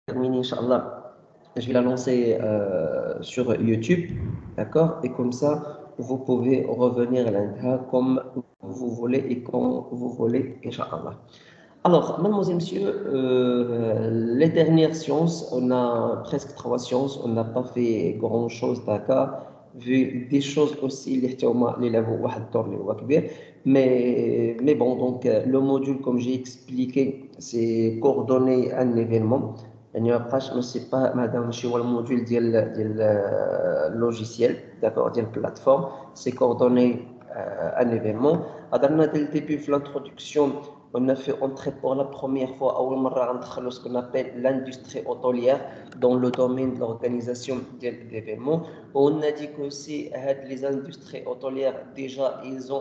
terminer, Inch'Allah, je vais la lancer sur YouTube, d'accord? Et comme ça, vous pouvez revenir à l'Inha comme vous voulez et quand vous voulez, Inch'Allah. Alors, mademoiselle, monsieur, les dernières sciences, on a presque trois sciences, on n'a pas fait grand-chose, d'accord? Vu des choses aussi, mais bon, donc le module, comme j'ai expliqué, c'est coordonner un événement. يعني ما بقاش ماشي با هذا ماشي هو الموديول ديال اللوجيسيال داكور ديال البلاتفورم سي كوردوني ان ايفينمون هضرنا dès le début في l'introduction. On a fait entrer pour la première fois أول مرة غندخلوا ce qu'on appelle l'industrie hôtelière dans le domaine de l'organisation d'événements. On a dit que aussi les industries hôtelières déjà ils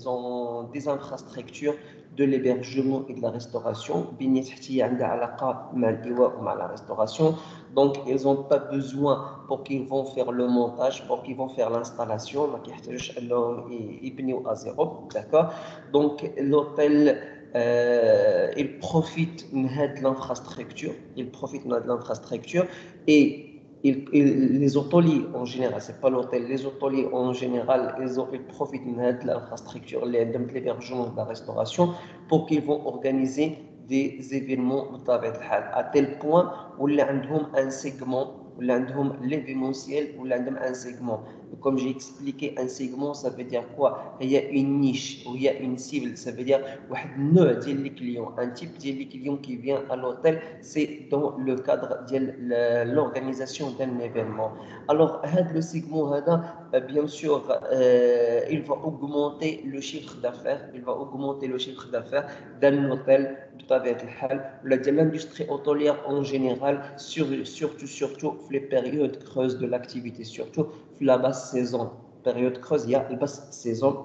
ont des infrastructures de l'hébergement et de la restauration. بنية تحتية عندها علاقة مع الإيواء ومع la restauration. Donc ils n'ont pas besoin pour qu'ils vont faire le montage, pour qu'ils vont faire l'installation, ما كيحتاجوش انهم يبنيوا à zéro, d'accord? Donc l'hôtel il profite de l'infrastructure, et les hôteliers en général, c'est pas l'hôtel, les hôteliers en général, ils profitent de l'infrastructure, de l'hébergement, de la restauration, pour qu'ils vont organiser des événements à tel point où ils ont un segment, où ils ont l'événementiel, où ils ont un segment. Comme j'ai expliqué, un segment, ça veut dire quoi? Il y a une niche, ou il y a une cible, ça veut dire un client, un type de client qui vient à l'hôtel, c'est dans le cadre de l'organisation d'un événement. Alors, le segment, bien sûr, il va augmenter le chiffre d'affaires, d'un hôtel, de l'industrie hôtelière en général, surtout les périodes creuses de l'activité, surtout la basse saison. Période creuse, il y a la basse saison.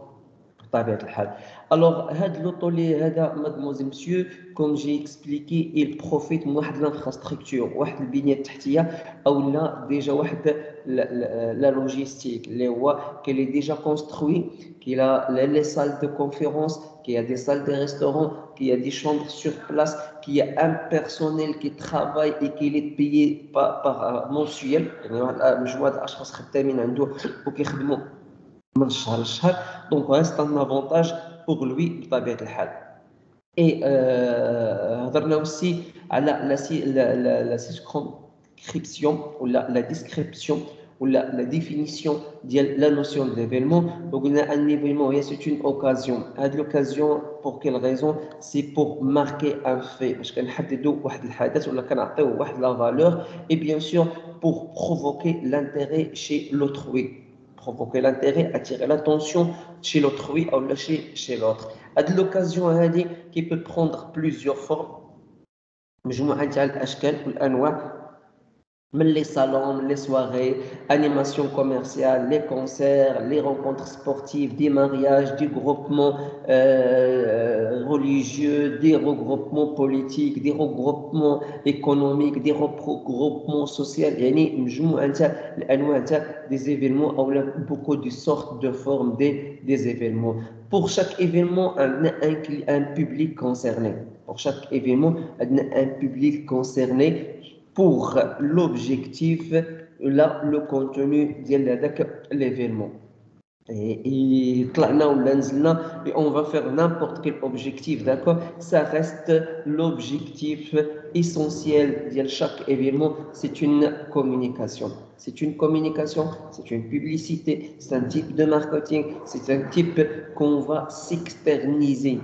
Alors, l'hôtelier, mademoiselle, monsieur, comme j'ai expliqué, il profite de l'infrastructure, de البنية التحتية, ou là déjà la logistique, qu'elle est déjà construite, qu'il a les salles de conférence, qu'il y a des salles de restaurant, qu'il y a des chambres sur place, qu'il y a un personnel qui travaille et qui est payé par mensuel. مجموعة الأشخاص خدامين عنده وكيخدموا من الشهر للشهر. Donc c'est un avantage pour lui بطبيعة الحال. Et هضرنا aussi على la circonscription ou la description ou la définition de la notion de l'événement. Donc on a un événement, c'est une occasion. L'occasion pour quelle raison? C'est pour marquer un fait. Parce qu'on حددوا واحد الحدث ولا كنعطيو واحد la valeur, et bien sûr pour provoquer l'intérêt chez l'autrui. Provoquer l'intérêt, attirer l'attention chez l'autrui ou chez l'autre. À l'occasion qui peut prendre plusieurs formes. مجموعة تاع الأشكال والأنواع من les salons, les soirées, animations commerciales, les concerts, les rencontres sportives, des mariages, des groupements religieux, des regroupements politiques, des regroupements économiques, des regroupements sociaux. يعني مجموعة تاع الأنواع تاع des événements أو beaucoup de sortes de formes des événements. Pour chaque événement, on a un public concerné. Pour chaque événement, on a un public concerné pour l'objectif, là, le contenu de l'événement. Et on va faire n'importe quel objectif, d'accord? Ça reste l'objectif essentiel de chaque événement, c'est une communication. C'est une communication, c'est une publicité, c'est un type de marketing, c'est un type qu'on va s'externaliser.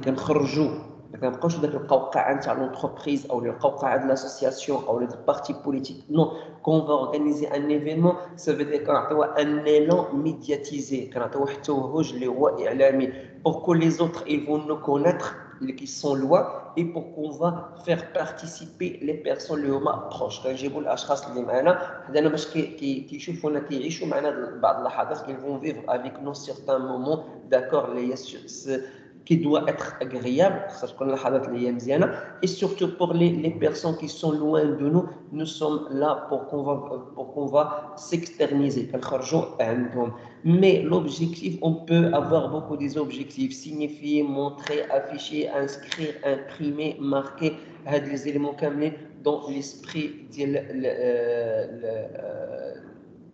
ما كنبقاوش داك القوقعه نتاع l'entreprise او القوقعه de l'association او le parti politique. Non, quand on va organiser un événement, ça veut dire كنعطيو un élan médiatisé, كنعطيو واحد التوهج اللي هو اعلامي pour que les autres ils vont nous connaître qui sont loin, et pour qu'on va faire participer les personnes اللي هما proches. كنجيبوا الاشخاص اللي معنا حدانا باش كيشوفونا كيعيشوا معنا بعض اللحظات qu'ils vont vivre avec nous certains moments, d'accord, qui doit être agréable, et surtout pour les personnes qui sont loin de nous, nous sommes là pour qu'on va s'externaliser. Mais l'objectif, on peut avoir beaucoup des objectifs: signifier, montrer, afficher, inscrire, imprimer, marquer. Les éléments كاملين dans l'esprit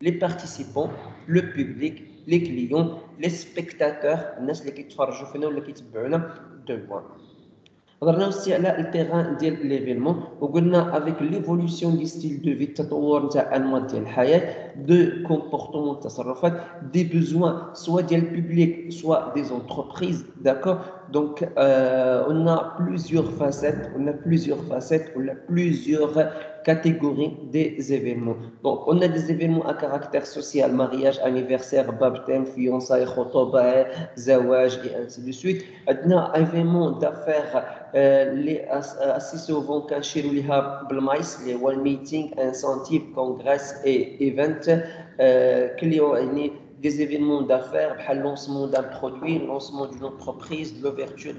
les participants, le public, les clients, les spectateurs, الناس اللي كيتفرجوا فينا ولا كيتبعونا de loin. هضرنا aussi على التيران ديال ليفينمون وقلنا افيك ليفولوسيون دي ستيل دو في التطور نتاع انواع ديال الحياه دو كومبورتمون التصرفات دي بوزوان سوا ديال البوبليك سوا دي زونتربريز داكور دونك on a plusieurs facettes on a plusieurs catégories des événements. Donc, on a des événements à caractère social, mariage, anniversaire, baptême, fiançailles, khotoba, zawaj et ainsi de suite. On a un événement d'affaires assez souvent cachés les one meeting, incentive, congrès et event qui ont des événements d'affaires, le lancement d'un produit, le lancement d'une entreprise, l'ouverture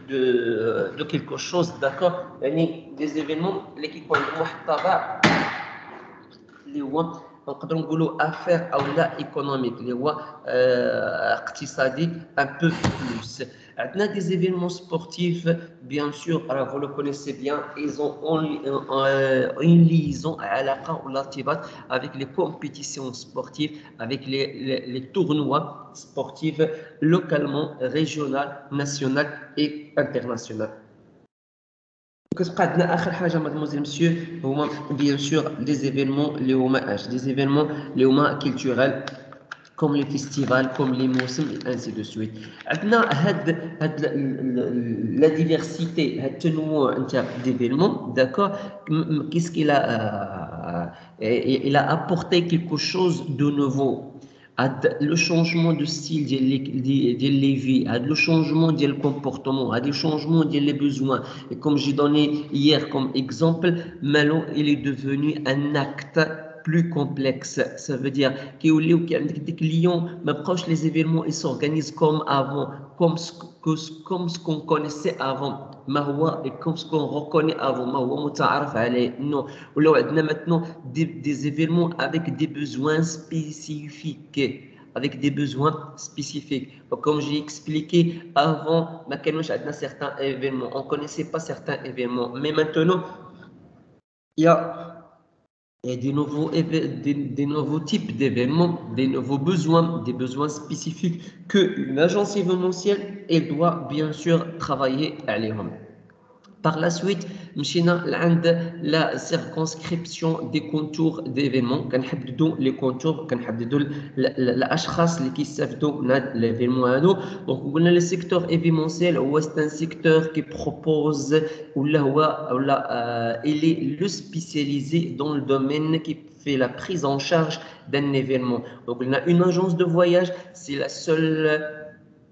de quelque chose, d'accord? Des événements qui ont اللي هو نقدروا نقولوا افير او لا ايكونوميك اللي هو اقتصادي un peu plus. عندنا des événements sportifs bien sûr alors vous le connaissez bien ils ont une liaison علاقه ولا ارتباط avec les compétitions sportives avec les tournois sportifs localement régional national et international. كتبقى عندنا اخر حاجه مادموزيل مسيو هما بيان سور لي زيفينمون اللي هما دي زيفينمون اللي هما كولتورال كوم لي فيستيفال كوم لي موسم انسي دو سويت. عندنا هاد لا ديفيرسيتي هاد التنوع نتاع ديفينمون داكور كيس كيل il a apporté quelque chose de nouveau. Le changement de style de les vies, le changement du comportement, le changement des besoins. Et comme j'ai donné hier comme exemple, Malo, il est devenu un acte plus complexe. Ça veut dire que des clients, mais proche les événements, ils s'organisent comme avant, comme ce qu'on connaissait avant. Et comme ce qu'on reconnaît avant. Non. Ou là, maintenant des événements avec des besoins spécifiques. Avec des besoins spécifiques. Donc, comme j'ai expliqué avant, certains événements, on ne connaissait pas certains événements. Mais maintenant, il y a des nouveaux types d'événements, des nouveaux besoins, des besoins spécifiques qu'une agence événementielle elle doit bien sûr travailler à l'EHOM. Par la suite, مشينا لعند la circonscription des contours d'événements. كنحددوا les contours, كنحددوا الاشخاص اللي كيستافدوا من هذا l'événement هذو. Donc قلنا le secteur événementiel هو c'est un secteur qui propose il est le spécialisé dans le domaine qui fait la prise en charge d'un événement. Donc on a une agence de voyage, c'est la seule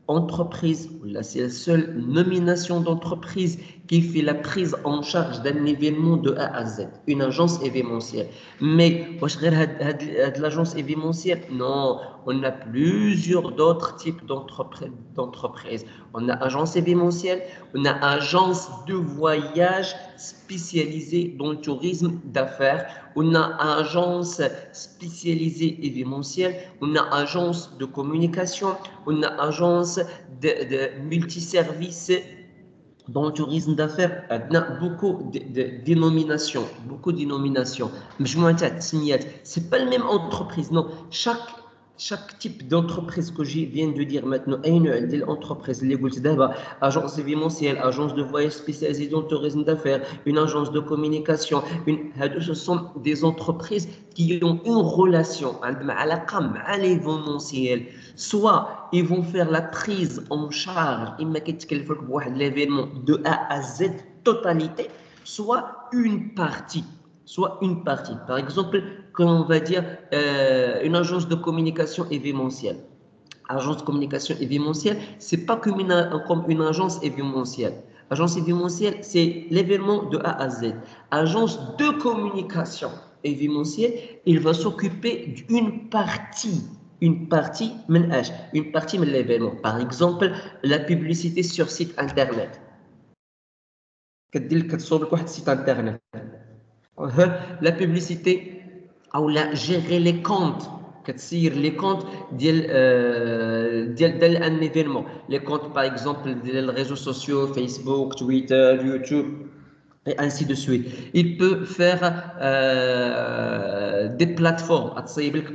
entreprise, c'est la seule nomination d'entreprise qui fait la prise en charge d'un événement de A à Z, une agence événementielle. Mais l'agence événementielle, non, on a plusieurs d'autres types d'entreprises. On a agence événementielle, on a agence de voyage spécialisée dans le tourisme d'affaires, on a agence spécialisée événementielle, on a agence de communication, on a agence de multiservices dans le tourisme d'affaires. On a beaucoup de dénominations, c'est pas la même entreprise, non. Chaque type d'entreprise que je viens de dire maintenant, une entreprise, agence événementielle, agence de voyage spécialisée dans le tourisme d'affaires, une agence de communication, ce sont des entreprises qui ont une relation à l'événementiel. Soit ils vont faire la prise en charge, l'événement de A à Z, totalité, soit une partie. Par exemple, comme on va dire une agence de communication événementielle. Agence de communication événementielle, c'est pas comme une agence événementielle. Agence événementielle, c'est l'événement de A à Z. Agence de communication événementielle, il va s'occuper d'une partie de l'événement. Par exemple, la publicité sur site internet. Site internet. La publicité ou la gérer les comptes les comptes d'un événement, les comptes par exemple des réseaux sociaux Facebook, Twitter, YouTube, et ainsi de suite. Il peut faire des plateformes,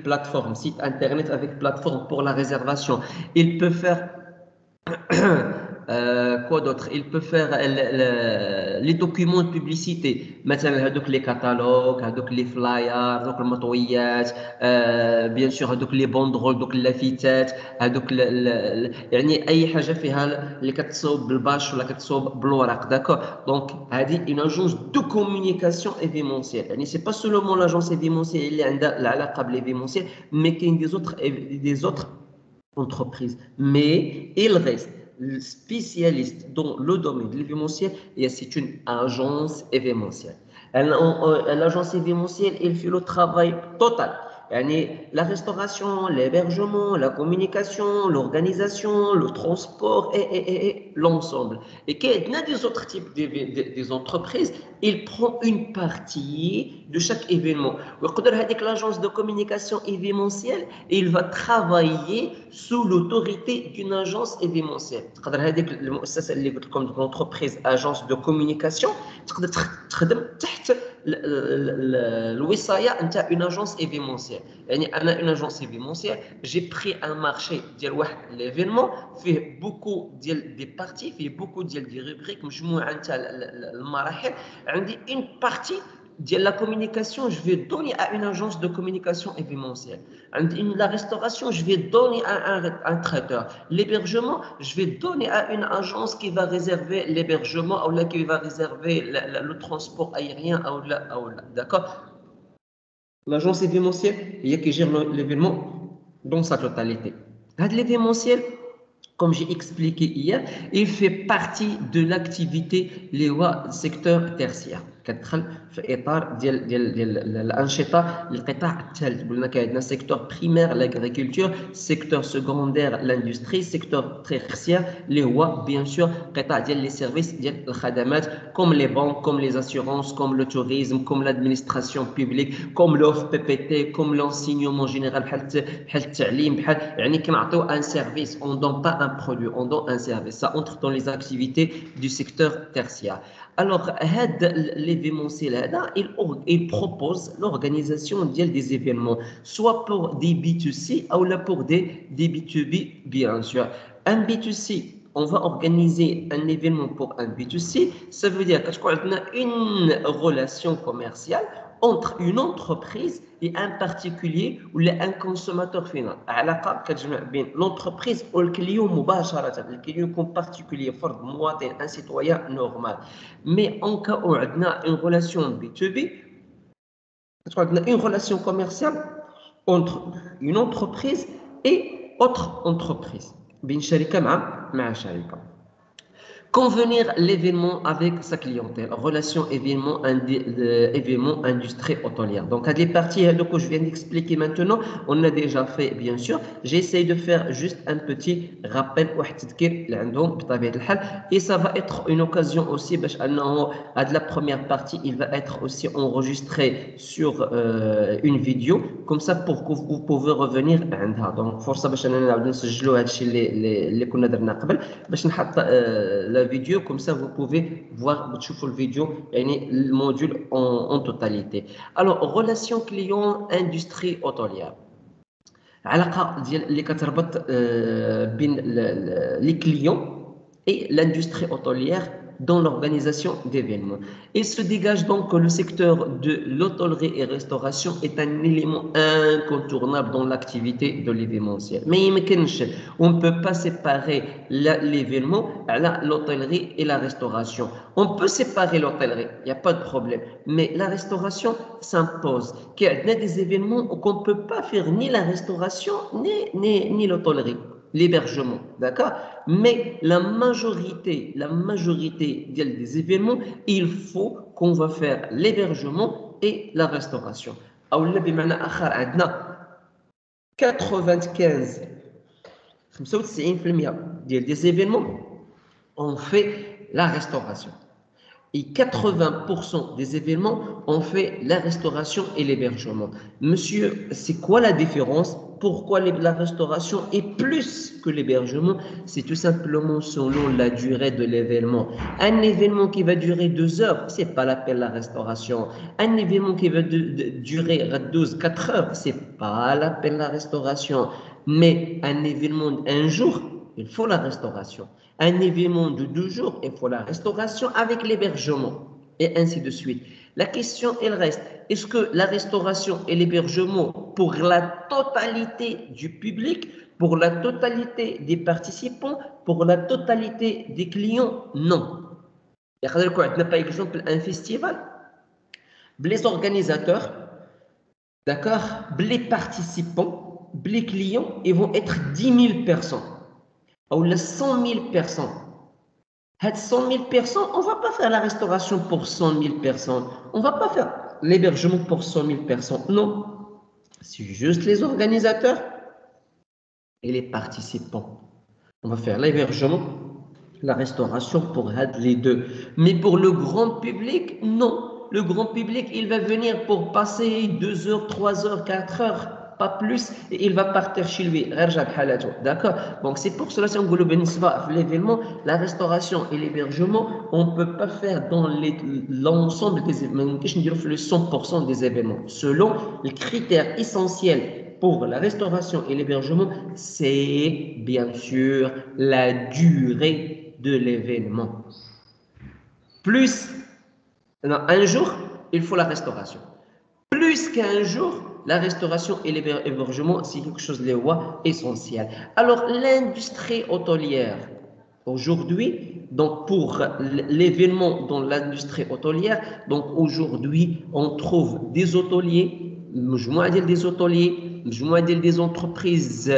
plateforme, site internet avec plateforme pour la réservation. Il peut faire quoi d'autre? Il peut faire les documents de publicité, مثلا هذوك les catalogues, هذوك les flyers, هذوك المطويات، bien sûr هذوك les banderoles، هذوك اللافتات، هذوك يعني أي حاجة فيها اللي كتصوب بالباش ولا كتصوب بالورق، d'accord. Donc هذه une agence de communication événementielle. يعني c'est pas seulement l'agence événementielle اللي عندها العلاقة بالévénementiel، mais كاين des autres entreprise. Mais il reste spécialiste dans le domaine de l'événementiel et c'est une agence événementielle. L'agence événementielle, elle fait le travail total. La restauration, l'hébergement, la communication, l'organisation, le transport et l'ensemble. Et qu'il y a des autres types des entreprises, il prend une partie de chaque événement. L'agence de communication événementielle, il va travailler sous l'autorité d'une agence événementielle. Comme l'entreprise agence de communication, الوصايه نتاع une agence événementielle. يعني انا une agence événementielle, j'ai pris un marché ديال واحد l'événement فيه beaucoup ديال des parties, فيه beaucoup ديال des rubriques, مجموعه نتاع المراحل. عندي une partie de la communication, je vais donner à une agence de communication événementielle. La restauration, je vais donner à un traiteur. L'hébergement, je vais donner à une agence qui va réserver l'hébergement ou là qui va réserver le transport aérien ou là, d'accord. L'agence événementielle, il y a qui gère l'événement dans sa totalité. L'événementiel, comme j'ai expliqué hier, il fait partie de l'activité du secteur tertiaire. كتدخل في اطار ديال الانشطه للقطاع الثالث. قلنا كاين عندنا سيكتور بريمير لاغريكولتور، سيكتور سكوندير لاندستري، سيكتور تيرسيير اللي هو بيان سور قطاع ديال لي سيرفيس ديال الخدمات كوم لي بانك، كوم لي اسيورونس، كوم لو توريزم، كوم لادمينستراسيون بوبليك، كوم لوف بي بي تي، كوم لونسينيومون جينيرال، بحال التعليم، بحال يعني كنعطيو ان سيرفيس، اون دون با ان برودوي، اون دون ان سيرفيس. Ça entre dans les activités du secteur tertiaire. Alors, l'événementiel, il propose l'organisation des événements, soit pour des B2C ou là pour des B2B, bien sûr. Un B2C, on va organiser un événement pour un B2C, ça veut dire qu'on a une relation commerciale entre une entreprise et un particulier ou un consommateur final. علاقة كتجمع بين l'entreprise والكليون مباشرة. الكليون يكون particulier فرد مواطن un citoyen normal. Mais en cas où on a une relation B2B, on a une relation commerciale entre une entreprise et autre entreprise. بين شركة مع شركة. Convenir l'événement avec sa clientèle, relation événement, événement industrie hôtelière. Donc, à des parties que je viens d'expliquer maintenant, on a déjà fait, bien sûr. J'essaie de faire juste un petit rappel et ça va être une occasion aussi, à la première partie, il va être aussi enregistré sur une vidéo, comme ça pour que vous pouvez revenir. Donc, pour ça, la vidéo, comme ça vous pouvez voir la vidéo et le module en totalité. Alors, relation client, industrie hôtelière. علاقة ديال اللي كتربط بين les clients et l'industrie hôtelière dans l'organisation d'événements. Il se dégage donc que le secteur de l'hôtellerie et restauration est un élément incontournable dans l'activité de l'événementiel. Mais on ne peut pas séparer l'événement à l'hôtellerie et la restauration. On peut séparer l'hôtellerie, il n'y a pas de problème. Mais la restauration s'impose. Il y a des événements qu'on ne peut pas faire ni la restauration ni l'hôtellerie. L'hébergement, d'accord. Mais la majorité des événements, il faut qu'on va faire l'hébergement et la restauration. أو بمعنى آخر عندنا 95% des événements, on fait la restauration. Et 80% des événements ont fait la restauration et l'hébergement. Monsieur, c'est quoi la différence? Pourquoi la restauration est plus que l'hébergement? C'est tout simplement selon la durée de l'événement. Un événement qui va durer 2 heures, c'est pas l'appel la restauration. Un événement qui va durer 4 heures, c'est pas l'appel la restauration. Mais un événement un jour, il faut la restauration. Un événement de 2 jours, il faut la restauration avec l'hébergement, et ainsi de suite. La question, elle reste, est-ce que la restauration et l'hébergement pour la totalité du public, pour la totalité des participants, pour la totalité des clients? Non. Par exemple, un festival, les organisateurs, d'accord, les participants, les clients, ils vont être 10 000 personnes, ou 100 000 personnes. 100 000 personnes, on ne va pas faire la restauration pour 100 000 personnes. On ne va pas faire l'hébergement pour 100 000 personnes. Non, c'est juste les organisateurs et les participants. On va faire l'hébergement, la restauration pour les deux. Mais pour le grand public, non. Le grand public, il va venir pour passer 2 heures, 3 heures, 4 heures, pas plus, et il va partir chez lui. D'accord? Donc c'est pour cela, si on veut l'événement, la restauration et l'hébergement, on ne peut pas faire dans l'ensemble des événements, le 100% des événements. Selon les critères essentiels pour la restauration et l'hébergement, c'est bien sûr la durée de l'événement. Plus un jour, il faut la restauration. Plus qu'un jour, la restauration et l'hébergement, c'est quelque chose d'essentiel. Alors, l'industrie hôtelière, aujourd'hui, donc pour l'événement dans l'industrie hôtelière, donc aujourd'hui, on trouve des hôteliers, des entreprises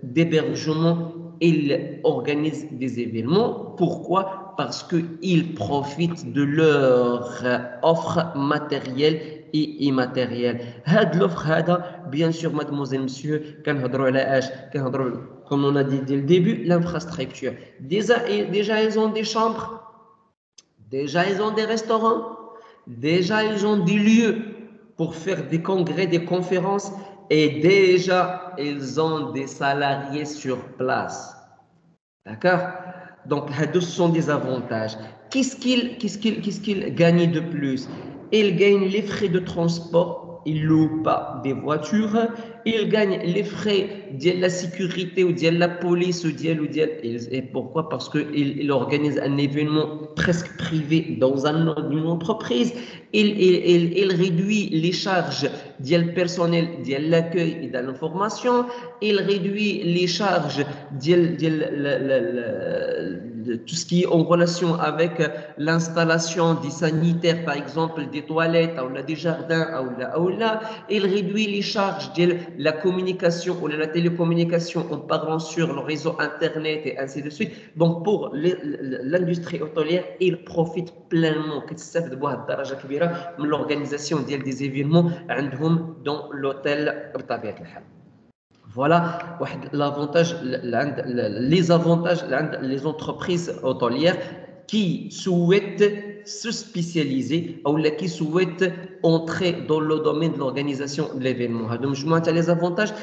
d'hébergement, ils organisent des événements. Pourquoi? Parce qu'ils profitent de leur offre matérielle et immatérielle. Cette l'offre, bien sûr, mademoiselle, monsieur, comme on a dit dès le début, l'infrastructure. Déjà, ils ont des chambres, déjà, ils ont des restaurants, déjà, ils ont des lieux pour faire des congrès, des conférences, et déjà, ils ont des salariés sur place. D'accord? Donc, ce sont des avantages. Qu'est-ce qu'ils gagnent de plus? Ils gagnent les frais de transport, ils ne louent pas des voitures, ils gagnent les frais de la sécurité ou de la police et pourquoi? Parce qu'ils organisent un événement presque privé dans une entreprise. Il réduit les charges du personnel, de l'accueil et de l'information. Il réduit les charges de tout ce qui est en relation avec l'installation des sanitaires, par exemple des toilettes ou des jardins. Il réduit les charges de la communication ou de la télécommunication en parlant sur le réseau Internet et ainsi de suite. Donc, pour l'industrie hôtelière, il profite pleinement de l'organisation des événements dans l'hôtel. Voilà l'avantage, les avantages les entreprises hôtelières qui souhaitent se spécialiser ou qui souhaitent entrer dans le domaine de l'organisation de l'événement. Donc, je montre les avantages.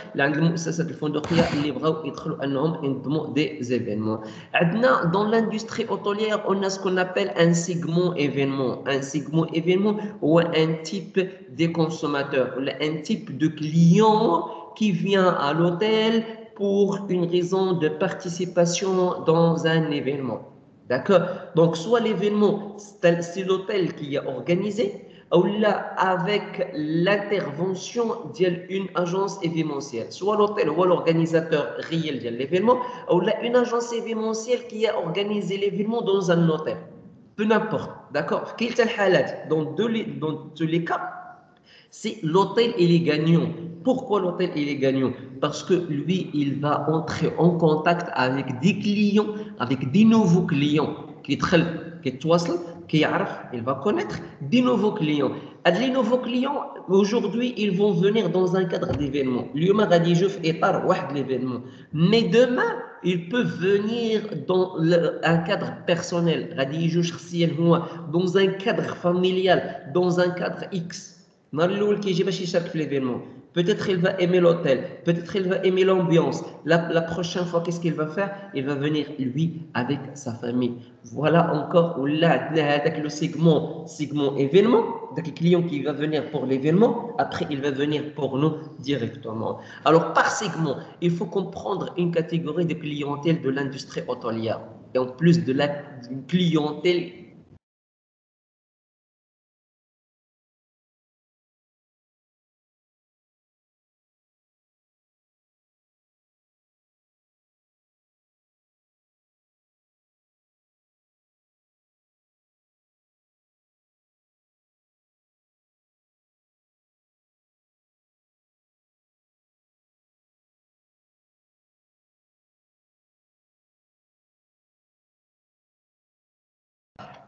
Des événements. Dans l'industrie hôtelière, on a ce qu'on appelle un segment événement. Un segment événement ou un type de consommateur, un type de client qui vient à l'hôtel pour une raison de participation dans un événement. D'accord? Donc, soit l'événement, c'est l'hôtel qui a organisé, ou là, avec l'intervention d'une agence événementielle. Soit l'hôtel ou l'organisateur réel de l'événement, ou là, une agence événementielle qui a organisé l'événement dans un hôtel. Peu n'importe. D'accord? Dans tous les cas, c'est l'hôtel il est gagnant. Pourquoi l'hôtel il est gagnant? Parce que lui, il va entrer en contact avec des clients, avec des nouveaux clients qui il va connaître des nouveaux clients. Les nouveaux clients, aujourd'hui, ils vont venir dans un cadre d'événement. L'événement. Mais demain, il peut venir dans un cadre personnel, dans un cadre familial, dans un cadre X. Peut-être il va aimer l'hôtel, peut-être il va aimer l'ambiance. La prochaine fois, qu'est-ce qu'il va faire? Il va venir, lui, avec sa famille. Voilà encore où là, le segment événement, le client qui va venir pour l'événement, après il va venir pour nous directement. Alors, par segment, il faut comprendre une catégorie de clientèle de l'industrie hôtelière. Et en plus de la clientèle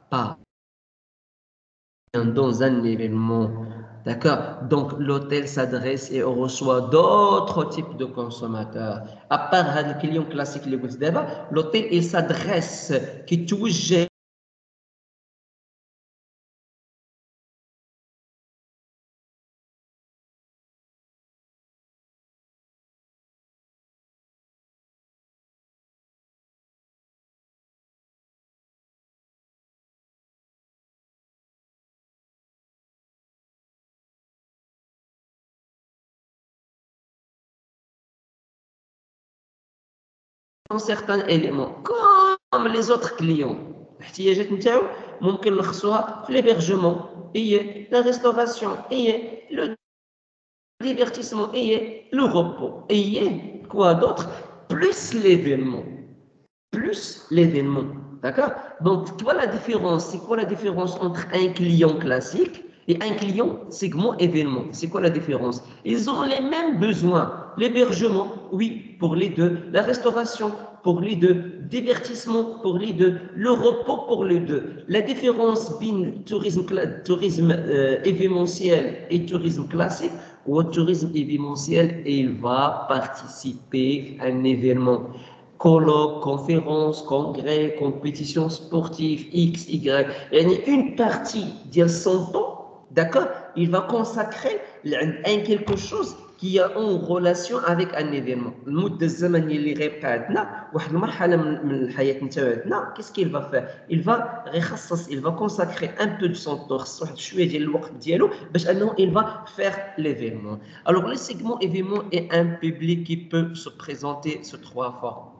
par dans un événement. D'accord? Donc, l'hôtel s'adresse et reçoit d'autres types de consommateurs. À part le client classique, l'hôtel, il s'adresse, qui touche certains éléments, comme les autres clients. الاحتياجات نتاعو ممكن نلخصوها في l'hébergement, et la restauration, et le divertissement, et le repos, et quoi d'autre, plus l'événement. Plus l'événement. D'accord? Donc, tu vois la différence. C'est quoi la différence entre un client classique et un client segment événement? C'est quoi la différence? Ils ont les mêmes besoins. L'hébergement, oui, pour les deux. La restauration, pour les deux. Divertissement, pour les deux. Le repos, pour les deux. La différence entre tourisme événementiel et tourisme classique, ou tourisme événementiel, il va participer à un événement. Colloques, conférences, congrès, compétitions sportives, X, Y. Une partie de son temps, d'accord, il va consacrer à quelque chose qui a en relation avec un événement. المدة الزمنية اللي غيبقى عندنا واحد المرحلة من الحياة نتاعنا, qu'est-ce qu'il va faire? Il va consacrer un peu de son temps, واحد شوية ديال الوقت ديالو باش انه il va faire l'événement. Alors le segment événement est un public qui peut se présenter sous trois formes.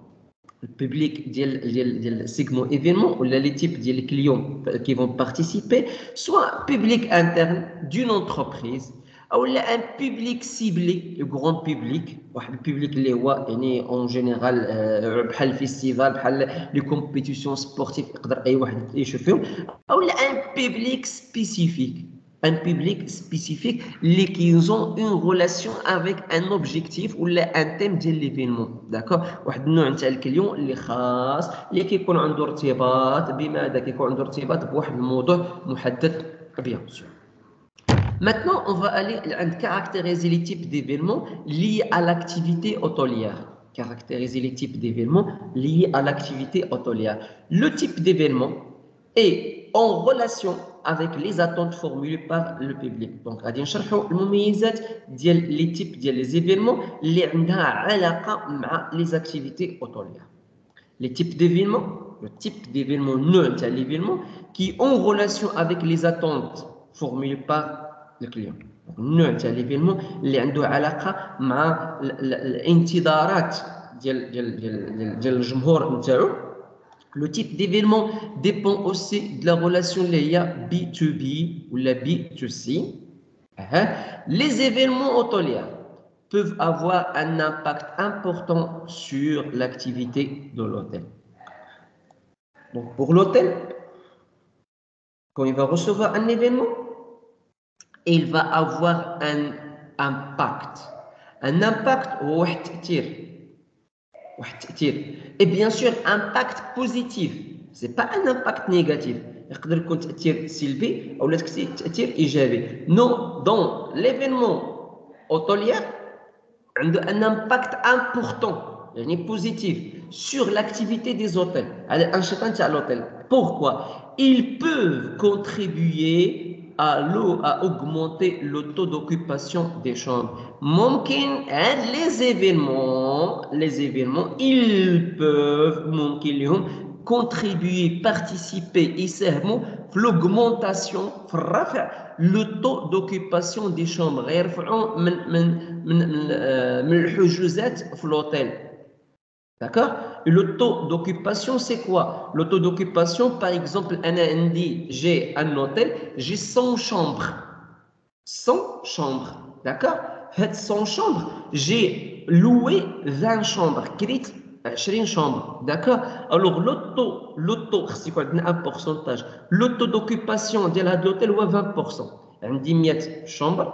Le public ديال segment événement ou les types de clients qui vont participer, soit public interne d'une entreprise ou un public ciblé, le grand public, le public اللي هو يعني en général بحال الفيستيفال بحال les compétitions sportives يقدر اي واحد يشوف فيهم, ou un public spécifique. Un public spécifique qui ont une relation avec un objectif ou un thème de l'événement. D'accord? واحد النوع نتاع الكليون اللي خاص اللي كيكون عنده ارتباط بماذا كيكون عنده ارتباط بواحد الموضوع محدد bien sûr. Maintenant, on va aller à caractériser les types d'événements liés à l'activité hôtelière. Caractériser les types d'événements liés à l'activité hôtelière. Le type d'événement est en relation avec les attentes formulées par le public. Donc, غادي نشرحوا المميزات ديال les types ديال les événements اللي عندها علاقة مع les activités hôtelières. Les types d'événements, le type d'événement, نوع تاع l'événement qui en relation avec les attentes formulées par le client. النوع تاع l'événement اللي عنده علاقة مع الانتظارات ديال الجمهور نتاعو. Le type d'événement dépend aussi de la relation B2B ou la B2C. Les événements hôteliers peuvent avoir un impact important sur l'activité de l'hôtel. Donc pour l'hôtel, quand il va recevoir un événement, il va avoir un impact. Un impact ou un et bien sûr, impact positif. Ce n'est pas un impact négatif. يقدر يكون تأثير سلبي أو تأثير إيجابي. Non, dans l'événement hôtelier, عنده un impact important. يعني positif sur l'activité des hôtels. À l'hôtel. Pourquoi? Ils peuvent contribuer à augmenter le taux d'occupation des chambres. ممكن les événements, ils peuvent ممكن contribuer, participer, يساهموا في l'augmentation, في الرفع le taux d'occupation des chambres. يرفعوا من الحجوزات في l'hôtel. D'accord? Et le taux d'occupation, c'est quoi? Le taux d'occupation, par exemple, j'ai un hôtel, j'ai 100 chambres. 100 chambres. D'accord? 100 chambres, j'ai loué 20 chambres. Crédit 20 chambres. D'accord? Alors, c'est quoi? Un pourcentage. Le taux d'occupation de l'hôtel, est 20%. عندي 100 chambres.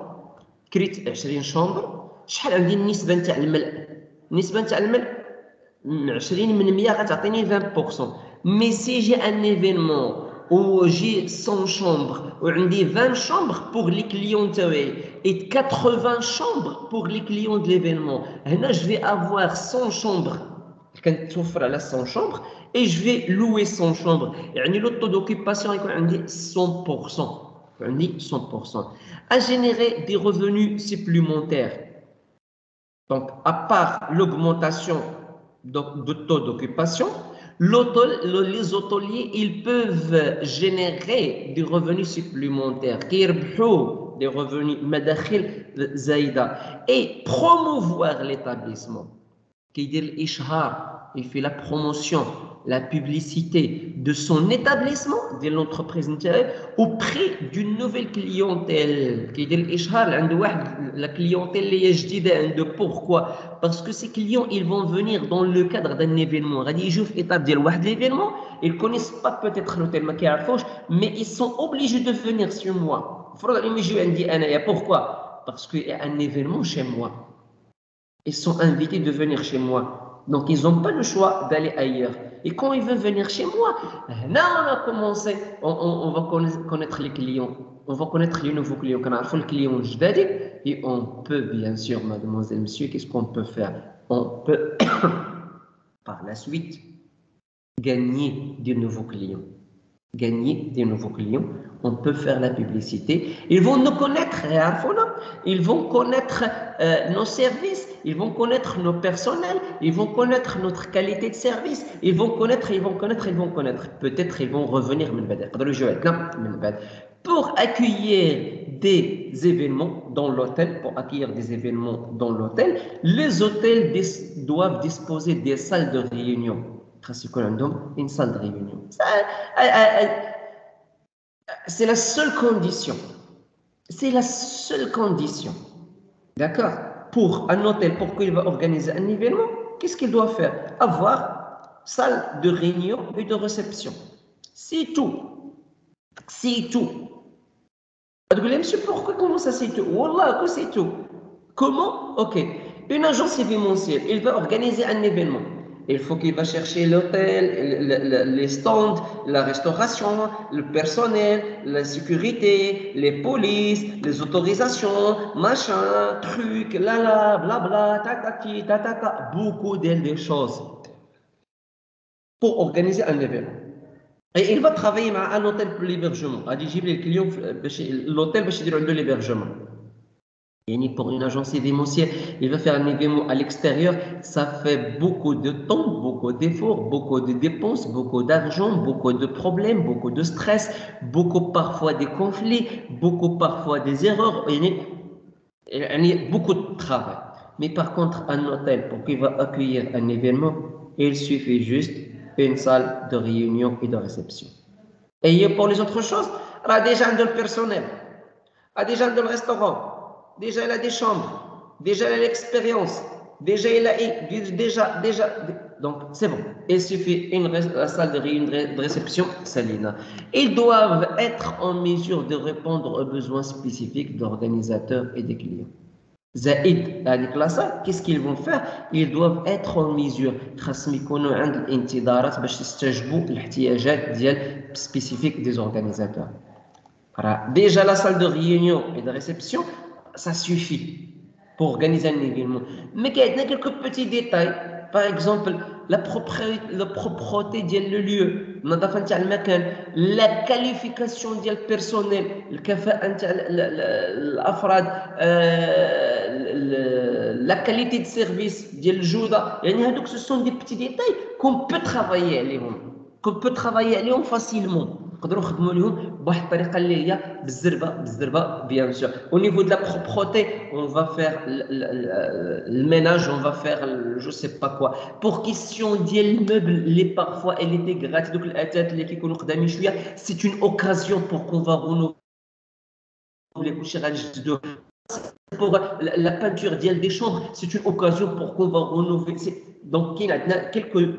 كريت 20 شامبر. شحال عندي النسبة نتاع الملء؟ النسبة نتاع الملء 20 من 100 غتعطيني 20%. Mais si j'ai un événement où j'ai 100 chambres ou عندي 20 chambres pour les clients تاوعي et 80 chambres pour les clients de l'événement, هنا je vais avoir 100 chambres كنتوفر على 100 chambres et je vais louer 100 chambres. يعني le taux d'occupation يكون عندي 100%. عندي 100%. À générer des revenus supplémentaires. Donc, à part l'augmentation de taux d'occupation, les hôteliers, ils peuvent générer des revenus supplémentaires, des revenus مداخل زايدة, et promouvoir l'établissement. Il fait la promotion, la publicité de son établissement, de l'entreprise auprès d'une nouvelle clientèle. La clientèle est جديدة. Pourquoi? Parce que ces clients, ils vont venir dans le cadre d'un événement. Ils jouent étape de l'événement, ils ne connaissent pas peut-être l'hôtel, mais ils sont obligés de venir chez moi. Pourquoi? Parce qu'il y a un événement chez moi. Ils sont invités de venir chez moi. Donc, ils n'ont pas le choix d'aller ailleurs. Et quand ils veulent venir chez moi, là, on a commencé, on va connaître les clients. On va connaître les nouveaux clients. Quand on a le client, et on peut, bien sûr, mademoiselle, monsieur, qu'est-ce qu'on peut faire? On peut, par la suite, gagner de nouveaux clients. Gagner des nouveaux clients. On peut faire la publicité. Ils vont nous connaître, ils vont connaître nos services, ils vont connaître nos personnels, ils vont connaître notre qualité de service, ils vont connaître. Peut-être ils vont revenir pour accueillir des événements dans l'hôtel. Les hôtels doivent disposer des salles de réunion. Une salle de réunion. C'est la seule condition. C'est la seule condition. D'accord? Pour un hôtel, pour qu'il va organiser un événement, qu'est-ce qu'il doit faire? Avoir salle de réunion et de réception. C'est tout. C'est tout. Monsieur, pourquoi? Comment ça c'est tout? Wallah, que c'est tout. Comment? Ok. Une agence événementielle, il va organiser un événement. Il faut qu'il va chercher l'hôtel, les stands, la restauration, le personnel, la sécurité, les polices, les autorisations, machin, trucs, blabla, tatati, tatata, beaucoup de choses pour organiser un événement. Et il va travailler avec un hôtel pour l'hébergement. L'hôtel va faire de l'hébergement. Pour une agence événementielle, il va faire un événement à l'extérieur, ça fait beaucoup de temps, beaucoup d'efforts, beaucoup de dépenses, beaucoup d'argent, beaucoup de problèmes, beaucoup de stress, beaucoup parfois des conflits, beaucoup parfois des erreurs, beaucoup de travail. Mais par contre, un hôtel, pour qu'il va accueillir un événement, il suffit juste une salle de réunion et de réception. Et pour les autres choses, il y a déjà le personnel, il y a déjà le restaurant. Déjà, il a des chambres. Déjà, il a l'expérience. Déjà, il a... Déjà. Donc, c'est bon. Il suffit la salle de réunion de réception, Salina. Ils doivent être en mesure de répondre aux besoins spécifiques d'organisateurs et des clients. Zaïd, avec la salle, qu'est-ce qu'ils vont faire? Ils doivent être en mesure. spécifiques des organisateurs. Déjà, la salle de réunion et de réception, ça suffit pour organiser un événement. Mais il y a quelques petits détails. par exemple la propreté ديال le lieu, النظافة نتاع المكان, la qualification ديال personnel, الكفاءة نتاع الأفراد, la qualité de service ديال الجودة. يعني هذوك ce sont des petits détails qu'on peut travailler عليهم facilement. نقدروا نخدموا لهم بواحد الطريقه اللي هي بالزربه bien sûr. Au niveau de la propreté, on va faire le ménage, on va faire je sais pas quoi. Pour question ديال المeuble اللي parfois elle était gratte, دوك الاثاث اللي كيكونوا قدامين شويه, c'est une occasion pour qu'on va renouveler كلشي غنجددوه. Pour la peinture des chambres, c'est une occasion pour qu'on va renouveler. Donc, il y a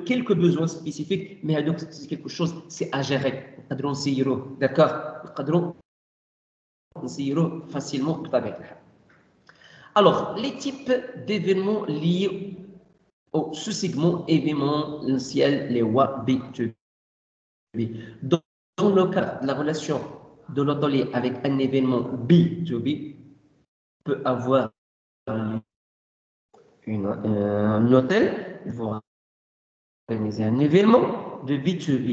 quelques besoins spécifiques, mais c'est quelque chose, c'est à gérer. D'accord? Facilement. Alors, les types d'événements liés au sous-segment événementiel, les WAB2B. Dans le cas de la relation de l'hôtelier avec un événement B2B, peut avoir un hôtel, il va organiser un événement de B2B.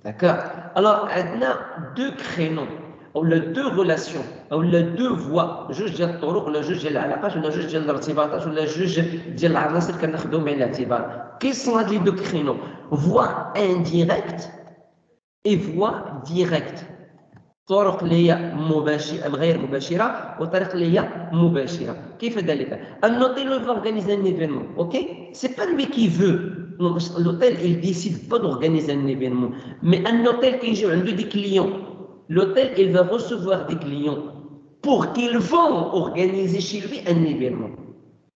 D'accord? Alors, on a deux créneaux, ou deux relations, ou deux voies. جوج ديال الطرق, ولا جوج ديال العلاقات, ولا جوج ديال الارتباطات, ولا جوج ديال العناصر كناخذوا بعين الاعتبار. Quels sont les deux créneaux? Voie indirecte et voie directe. طرق اللي هي مباشرة غير مباشرة, وطرق اللي هي مباشرة. كيف ذلك؟ Un hôtel va organiser un événement, ok? C'est pas lui qui veut. L'hôtel, il décide pas d'organiser un événement. Mais un hôtel qui joue عنده des clients, l'hôtel, il va recevoir des clients pour qu'ils vont organiser chez lui un événement.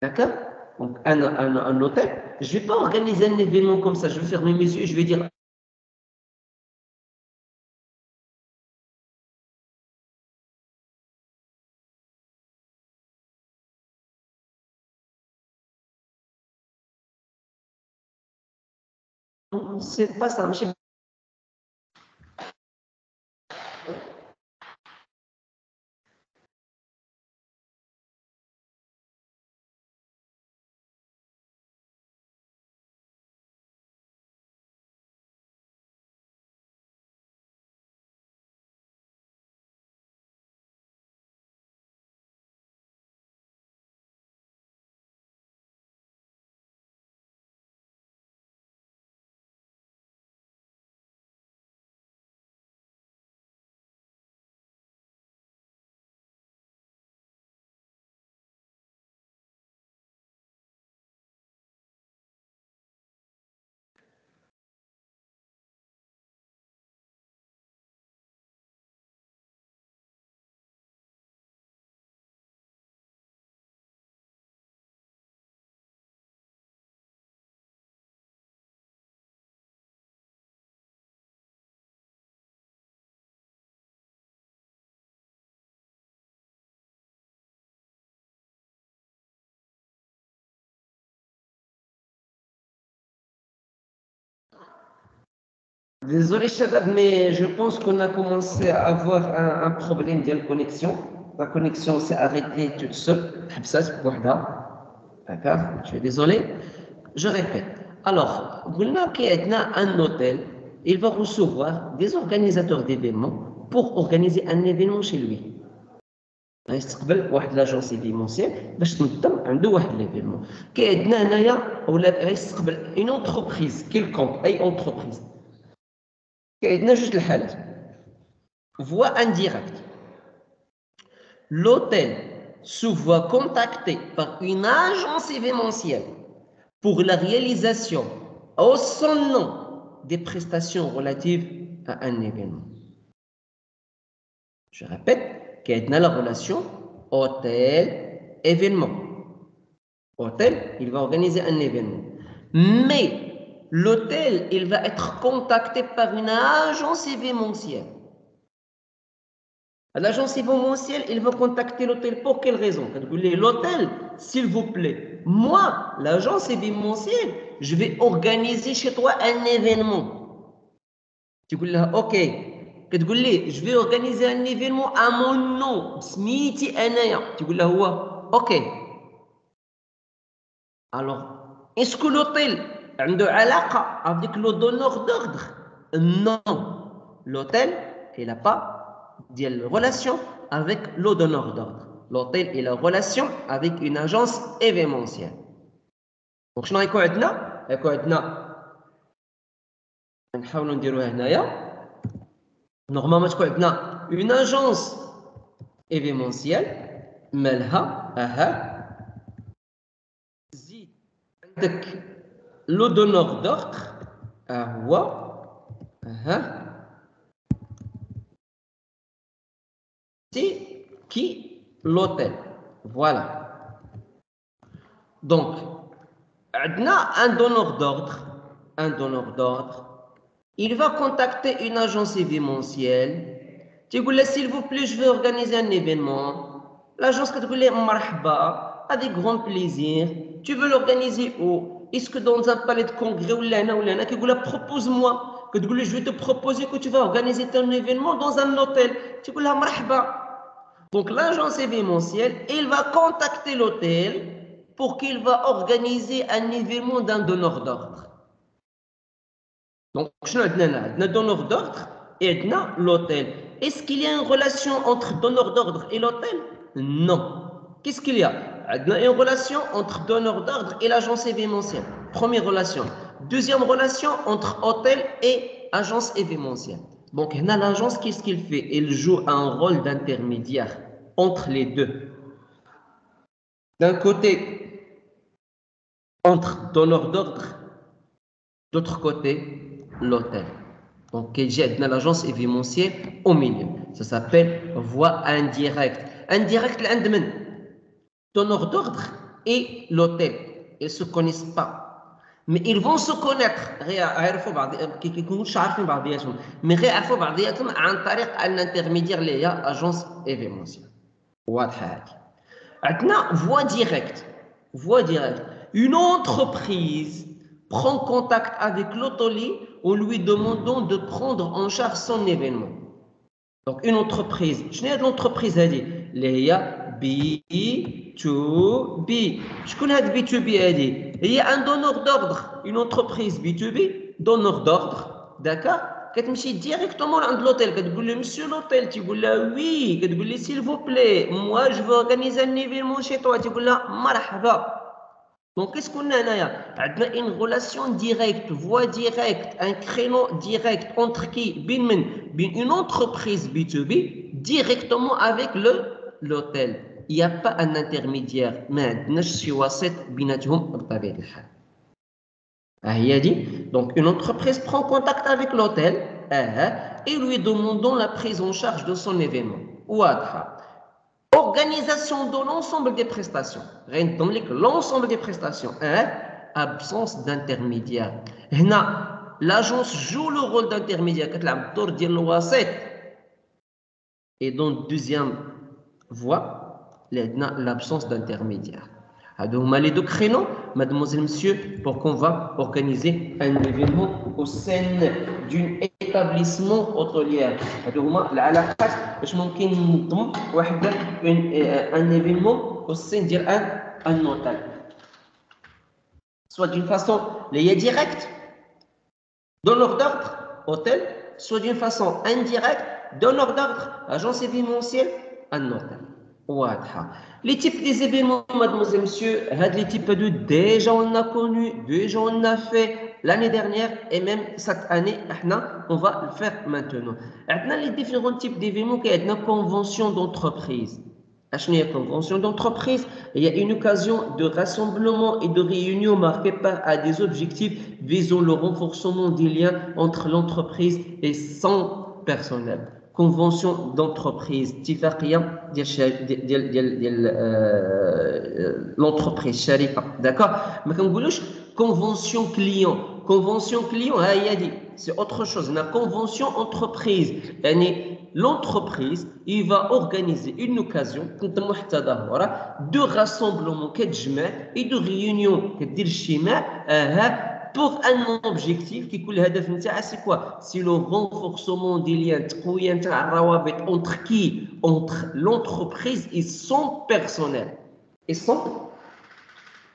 D'accord? Donc un hôtel, je vais pas organiser un événement comme ça. Je vais fermer mes yeux et je vais dire c'est pas ça. Désolé, Shabab, mais je pense qu'on a commencé à avoir un problème de connexion. La connexion s'est arrêtée toute seule. D'accord? Je suis désolé. Je répète. Alors, un hôtel, il va recevoir des organisateurs d'événements pour organiser un événement chez lui. غيستقبل واحد لاجونس ايفينمونسيال باش تنظم عنده واحد ليفينمون. عندنا هنايا ولا غيستقبل اون اونتربريز كيلكونك, اي اونتربريز. عندنا جوج الحالات. Voie indirecte. L'hôtel se voit contacté par une agence événementielle pour la réalisation au son nom des prestations relatives à un événement. Je répète, qu'il y a la relation hôtel-événement. Hôtel, il va organiser un événement. Mais l'hôtel, il va être contacté par une agence événementielle. L'agence événementielle, il va contacter l'hôtel pour quelle raison? L'hôtel, s'il vous plaît, moi, l'agence événementielle, je vais organiser chez toi un événement. Tu dis là, ok. Je vais organiser un événement à mon nom, Smiti Anaya. Tu dis là, ok. Alors, Est-ce que l'hôtel a une علاقة avec le donneur d'ordre? Non. L'hôtel, il n'a pas de relation avec le donneur d'ordre. L'hôtel, il a relation avec une agence événementielle. Donc, شنو غيكون عندنا؟ غيكون عندنا نحاولوا نديروها هنايا. Normalement تكون عندنا une agence événementielle مالها زيد عندك le donneur d'ordre هو c'est qui? L'hôtel. Voilà. Donc, on a un donneur d'ordre. Un donneur d'ordre. Il va contacter une agence événementielle. Tu dis, s'il vous plaît, je veux organiser un événement. L'agence va te dire, marhaba, avec grand plaisir. Tu veux l'organiser où? Est-ce que dans un palais de congrès ou là, qui dit, propose-moi. Que tu dis, je vais te proposer que tu vas organiser ton événement dans un hôtel. Tu dis, marhaba. Donc, l'agence événementielle, il va contacter l'hôtel pour qu'il va organiser un événement d'un donneur d'ordre. Donc, nous avons un donneur d'ordre et l'hôtel. Est-ce qu'il y a une relation entre donneur d'ordre et l'hôtel? Non. Qu'est-ce qu'il y a? Il y a une relation entre donneur d'ordre et l'agence événementielle. Première relation. Deuxième relation entre hôtel et agence événementielle. Donc, l'agence, qu'est-ce qu'il fait? Il joue un rôle d'intermédiaire entre les deux. D'un côté, entre donneur d'ordre, d'autre côté, l'hôtel. Donc, j'ai l'agence événementielle au milieu. Ça s'appelle voie indirecte. Indirecte, l'endemain. Donneur d'ordre et l'hôtel. Ils ne se connaissent pas. Mais ils vont se connaître. Mais ils عن طريق un intermédiaire اللي هي agence événementielle. واضحة. Maintenant, voie directe. Voie directe. Une entreprise prend contact avec l'hôtelier en lui demandant de prendre en charge son événement. Donc, une entreprise. Je n'ai l'entreprise à dire. Il y a B2B. Je connais B2B à dire. Il y a un donneur d'ordre. Une entreprise B2B, donneur d'ordre. D'accord? كتمشي directement عند l'hôtel كتقول له monsieur l'hôtel تيقول لها oui كتقول لي s'il vous plaît moi je veux organiser un événement chez toi تيقول لها مرحبا. Donc qu'est-ce qu'on a هنايا عندنا une relation directe voie directe un créneau direct entre qui بين une entreprise B2B directement avec l'hôtel. Il n'y a pas un intermédiaire ما عندناش شي وسيط بيناتهم بطبيعة الحال. Donc, une entreprise prend contact avec l'hôtel et lui demandant la prise en charge de son événement. Organisation de l'ensemble des prestations. L'ensemble des prestations. Absence d'intermédiaire. L'agence joue le rôle d'intermédiaire. Et dans la deuxième voie, l'absence d'intermédiaire. Donc, les deux créneaux, mademoiselle, monsieur, pour qu'on va organiser un événement au sein d'un établissement hôtelier. Donc, un événement au sein d'un hôtel. Soit d'une façon directe, donneur d'ordre, hôtel, soit d'une façon indirecte, donneur d'ordre, agence événementielle, un hôtel. Les types des événements, mademoiselle, monsieur, les types de déjà on a connu, déjà on a fait l'année dernière et même cette année, on va le faire maintenant. Les différents types d'événements, il y a une convention d'entreprise. Convention d'entreprise, il y a une occasion de rassemblement et de réunion marquée par des objectifs visant le renforcement des liens entre l'entreprise et son personnel. Convention d'entreprise اتفاقيه ديال l'entreprise شركه d'accord ما كنقولوش convention client ها هي دي c'est autre chose la convention entreprise يعني l'entreprise il va organiser une occasion كنطمو حتى ظاهره de rassemblement كتجمع et de réunion كدير اجتماع pour un objectif qui coule الهدف نتاعها c'est quoi c'est le renforcement des liens تقويه نتاع الروابط entre qui entre l'entreprise et son personnel et son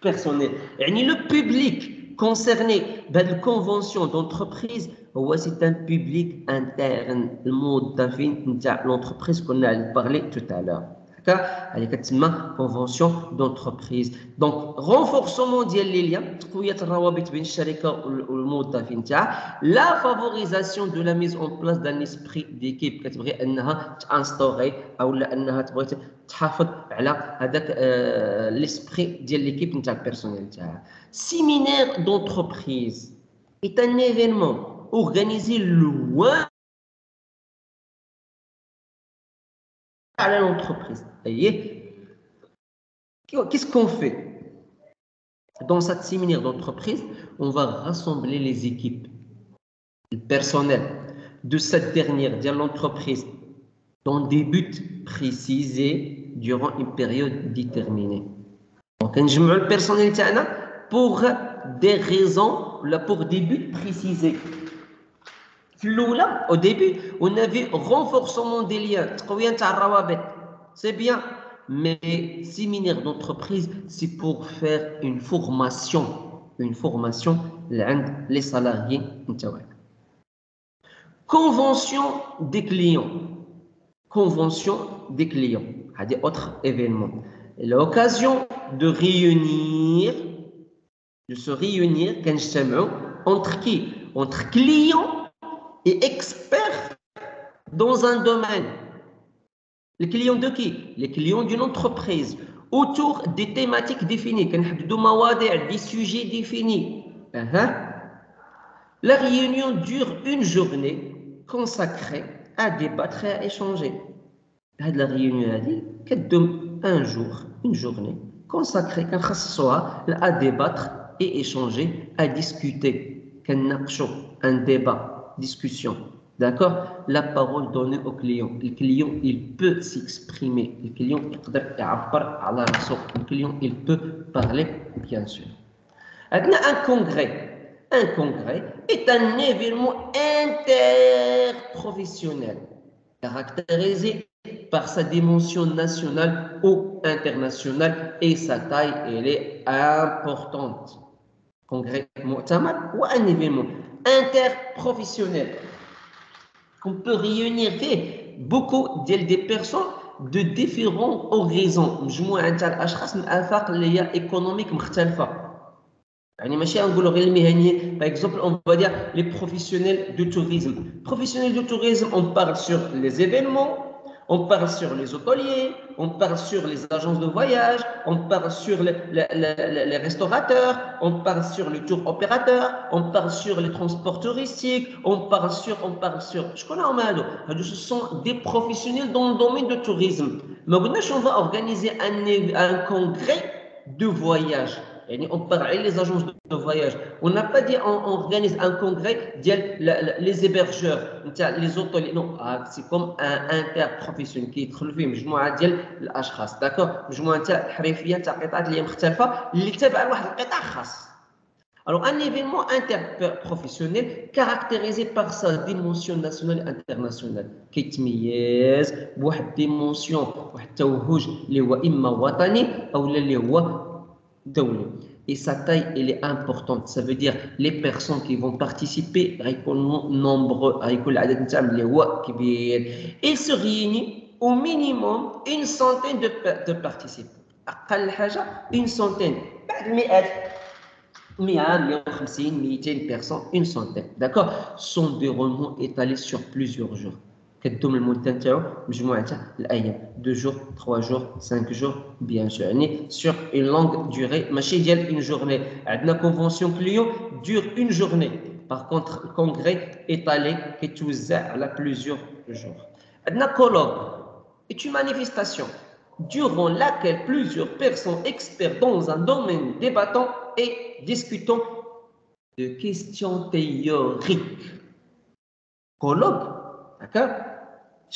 personnel. Le public concerné par la convention d'entreprise, c'est un public interne, le mode de l'entreprise qu'on a parlé tout à l'heure. Avec la convention d'entreprise. Donc, renforcement des liens, la favorisation de la mise en place d'un esprit d'équipe qui تبغي انها تانستوري او انها تبغي تحافظ على هذاك l'esprit ديال l'équipe نتاع البيرسونيل تاعها. Séminaire d'entreprise est un événement organisé loin à l'entreprise. Qu'est-ce qu'on fait? Dans cette séminaire d'entreprise, on va rassembler les équipes, le personnel de cette dernière, de l'entreprise, dans des buts précisés durant une période déterminée. Donc, on joue le personnel pour des raisons, pour des buts précisés. Au début, on avait renforcement des liens, c'est bien, mais séminaire d'entreprise, c'est pour faire une formation les salariés. Convention des clients, c'est autre événement. L'occasion de se réunir entre qui? Entre clients et experts dans un domaine. Les clients de qui? Les clients d'une entreprise, autour des thématiques définies, des sujets définis. La réunion dure une journée consacrée à débattre et à échanger. La réunion un jour, une journée consacrée à débattre et échanger, à discuter, un débat, discussion. D'accord? La parole donnée au client. Le client, il peut s'exprimer. Le client, il peut parler, bien sûr. Un congrès. Un congrès est un événement interprofessionnel caractérisé par sa dimension nationale ou internationale et sa taille, elle est importante. Congrès mu'tamar ou un événement interprofessionnel qu'on peut réunir beaucoup de personnes de différents horizons. مجموعة نتاع الأشخاص من آفاق اللي هي économique مختلفة. يعني ماشي نقولوا غير المهنيين. Par exemple, on va dire les professionnels de tourisme. Professionnels de tourisme, on parle sur les événements, on parle sur les hôteliers, on parle sur les agences de voyage, on parle sur les restaurateurs, on parle sur les tours opérateurs, on parle sur les transports touristiques, on parle sur. Je connais ce sont des professionnels dans le domaine du tourisme. Mais on va organiser un congrès de voyage. On parle des agences de voyage. On n'a pas dit on organise un congrès les hébergeurs, les hôteliers. Non, c'est comme un interprofessionnel qui يدخل فيه مجموعة ديال الأشخاص. d'accord? مجموعة تاع الحرفية تاع قطاعات اللي مختلفة اللي تابعة لواحد القطاع خاص. Alors, un événement interprofessionnel caractérisé par sa dimension nationale et internationale qui يتميز بواحد dimension واحد التوهج اللي هو إما وطني أو اللي هو دولي. Et sa taille, elle est importante. Ça veut dire les personnes qui vont participer, nombreux, il se réunit au minimum une centaine de participants. Une centaine. 150 personnes, une centaine. D'accord? Son déroulement est allé sur plusieurs jours. 2 jours, 3 jours, 5 jours, bien sûr. Sur une longue durée, une journée. La convention client dure une journée. Par contre, le congrès est allé à plusieurs jours. La colloque est une manifestation durant laquelle plusieurs personnes expertes dans un domaine débattant et discutant de questions théoriques. Colloque, d'accord?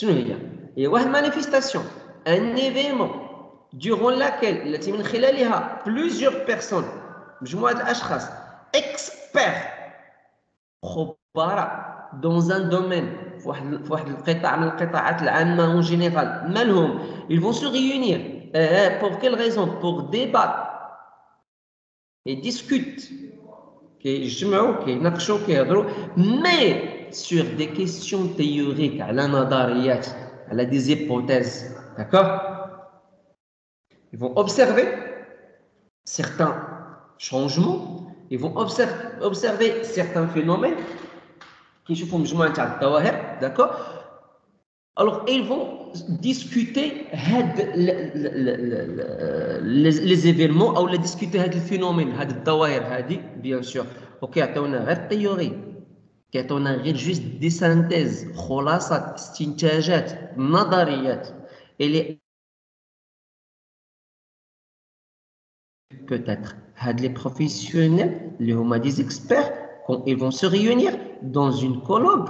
Il y a une manifestation, un événement durant laquelle plusieurs personnes, experts, dans un domaine, en général, ils vont se réunir. Pour quelle raison? Pour débattre et discutent, كيجمعوا كيناقشوا كيهضروا mais sur des questions théoriques على نظريات على des hypothèses, d'accord? Ils vont observer certains changements, ils vont observer certains phénomènes كيشوفوا مجموعة تاع الظواهر, d'accord? Alors, ils vont discuter les événements ou discuter les phénomènes, les الظواهر, bien sûr. Ok, عطونا غير théorie, كيعطونا غير juste des synthèses, خلاصات, استنتاجات, نظريات. Et peut-être les professionnels, des experts, quand ils vont se réunir dans une colloque,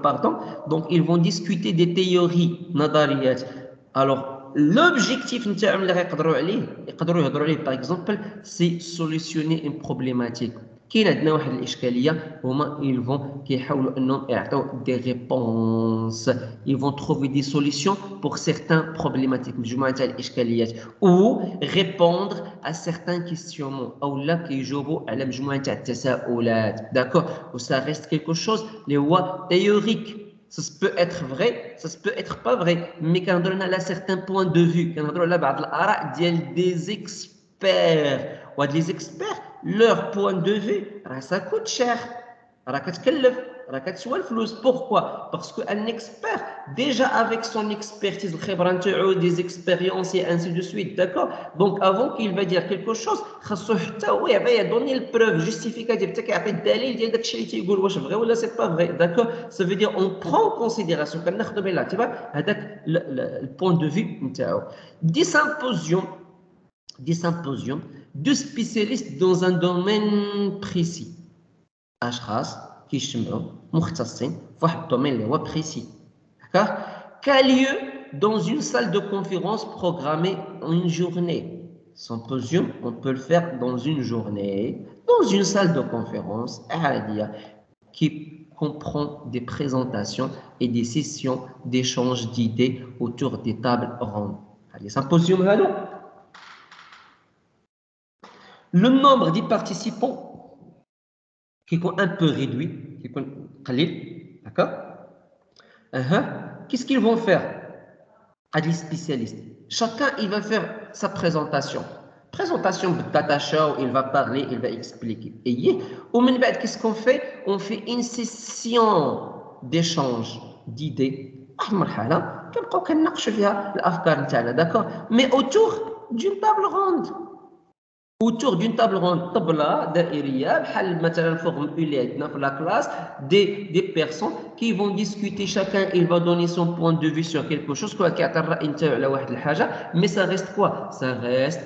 pardon, donc ils vont discuter des théories نظريات. Alors l'objectif نتاعهم اللي يقدروا يهضروا عليه par exemple, c'est solutionner une problématique. كاين عندنا واحد الاشكاليه هما ils vont كيحاولوا انهم يعطيو des réponses, ils vont trouver des solutions pour certains problématiques مجموعه تاع الاشكاليات ou répondre à certains questionnements او لا كيجاوبوا على مجموعه تاع التساؤلات, d'accord, ou ça reste quelque chose اللي هو théorique. Ça peut être vrai, ça peut être pas vrai, mais quand on a certains points de vue, quand on a بعض الآراء ديال des experts, ou des experts, leur point de vue, ça coûte cher, راه كتكلف, راه كتسوى الفلوس. Pourquoi? Parce qu'un expert, déjà avec son expertise, الخبرة نتاعو, des expériences et ainsi de suite, d'accord? Donc avant qu'il va dire quelque chose, خاصو حتى هو يدوني البروف justificative, حتى كيعطي الدليل ديال داكشي اللي تيقول واش vrai ولا c'est pas vrai, d'accord? Ça veut dire on prend en considération, كناخذوا بعين الاعتبار هذاك le point de vue نتاعو. Des symposiums de spécialistes dans un domaine précis. أشخاص كيجتمعوا مختصين في واحد الدومين اللي هو précis, d'accord, qu'a lieu dans une salle de conférence programmée en une journée. Symposium, on peut le faire dans une journée, dans une salle de conférence عادية qui comprend des présentations et des sessions d'échange d'idées autour des tables rondes. Les symposiums, le nombre des participants qui est un peu réduit, qui est قليل, d'accord? Qu'est-ce qu'ils vont faire? Les spécialistes. Chacun, il va faire sa présentation. Présentation de Tata Show, il va parler, il va expliquer. Et au même temps, qu'est-ce qu'on fait? On fait une session d'échange d'idées. D'accord? Mais autour d'une table ronde. Autour d'une table ronde, tabla دائرية بحال مثلا الفورم اللي عندنا في la classe, des personnes qui vont discuter, chacun il va donner son point de vue sur quelque chose, كل واحد كيعطي الرأي نتاعو على واحد الحاجة, mais ça reste quoi? Ça reste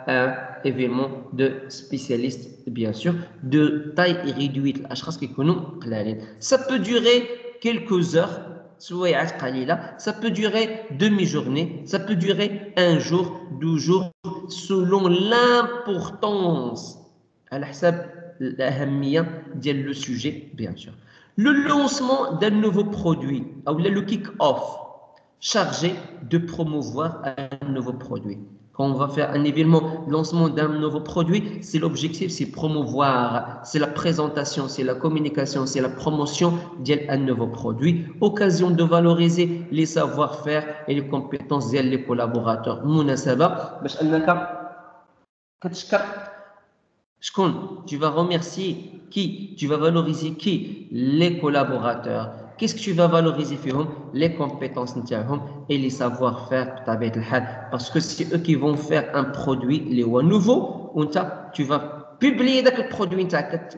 un événement de spécialistes, bien sûr, de taille réduite, الأشخاص كيكونوا قلالين. Ça peut durer quelques heures, ça peut durer demi-journée, ça peut durer un jour, 2 jours, selon l'importance, على حساب الأهمية ديال le sujet, bien sûr. Le lancement d'un nouveau produit, ou le kick-off, chargé de promouvoir un nouveau produit. Quand on va faire un événement, lancement d'un nouveau produit, c'est l'objectif, c'est promouvoir, c'est la présentation, c'est la communication, c'est la promotion d'un nouveau produit. Occasion de valoriser les savoir-faire et les compétences des collaborateurs. مناسبة باش أنك كتشكر شكون, tu vas remercier qui, tu vas valoriser qui? Les collaborateurs. Qu'est-ce que tu vas valoriser فيهم? Les compétences نتاعهم et les savoir-faire بطبيعة الحال, parce que c'est eux qui vont faire un produit اللي هو nouveau, وانت tu vas publier داك البرودوي نتاعك,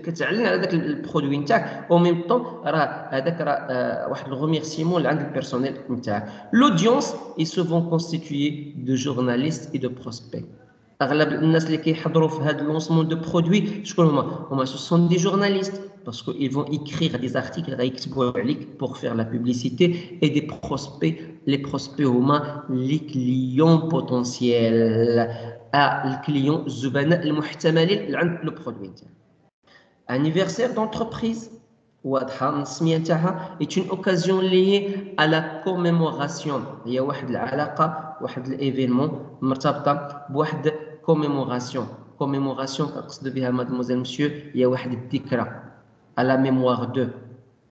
كتعلن على داك البرودوي نتاعك, au même temps راه هذاك راه واحد الريميرسيمون اللي عند البيرسونيل نتاعك. L'audience est souvent constituée de journalistes et de prospects. اغلب الناس اللي كيحضروا في هذا اللونسمون دو برودوي شكون هما ce sont des journalistes, parce qu'ils vont écrire des articles غيكتبوا عليك pour faire la publicité, et des prospects. Les prospects هما les clients potentiels, الكليون الزبناء المحتملين اللي عند لو برودوي نتاعك. anniversaire d'entreprise واضحه السميه نتاعها, est une occasion liée à la commémoration, هي واحد العلاقه, واحد الايفينمون مرتبطه بواحد commémoration. commémoration كنقصد بها mademoiselle monsieur هي واحد الذكرى à la mémoire de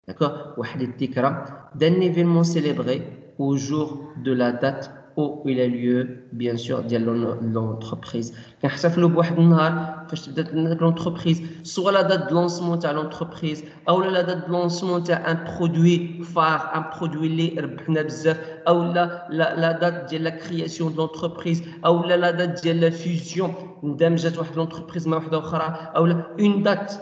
d'accord واحد الذكرى d'un événement célébré au jour de la date où il a lieu bien sûr ديال l'entreprise كنحتفلوا بواحد النهار فاش تبدا l'entreprise soit la date de lancement تاع l'entreprise او la date de lancement تاع un produit phare un produit اللي ربحنا بزاف او la date ديال la création de l'entreprise او la date ديال la fusion اندمجت واحد l'entreprise مع واحده اخرى او une date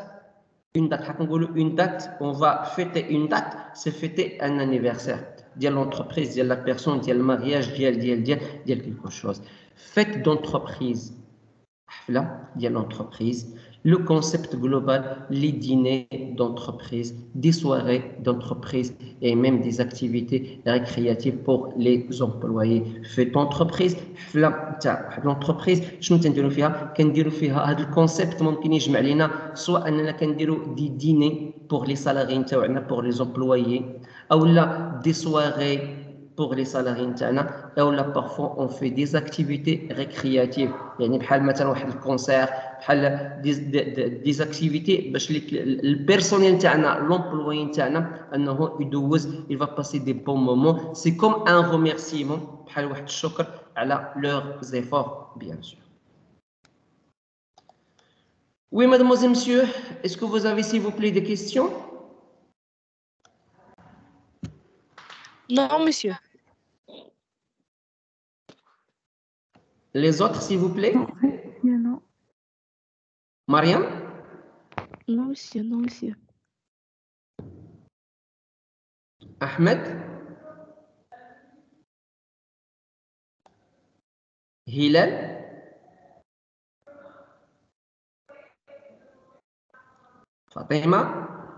une date, on va fêter une date, c'est fêter un anniversaire. Dire l'entreprise, dire la personne, dire le mariage, dire quelque chose. Fête d'entreprise. Là, dire l'entreprise. Le concept global, les dîners d'entreprise, des soirées d'entreprise et même des activités récréatives pour les employés. Fête d'entreprise, l'entreprise, شنو تنديروا فيها؟ كنديروا فيها هذا الكونسيبت ممكن يجمع لنا سواء اننا كنديروا دي ديني pour les salariés نتاعنا pour les employés او لا des soirées pour les salariés نتاعنا او لا parfois on fait des activités récréatives يعني بحال مثلا واحد الكونسير بحال des activités باش البيرسونيل نتاعنا لومبلوي نتاعنا انه يدوز il va passer des bons moments c'est comme un remerciement بحال واحد الشكر على leurs efforts bien sûr. Oui, mademoiselle, monsieur, est-ce que vous avez, s'il vous plaît, des questions? Non, monsieur. Les autres, s'il vous plaît? Non. Mariam? Non, monsieur, non, monsieur. Ahmed? Hilal? Fatima?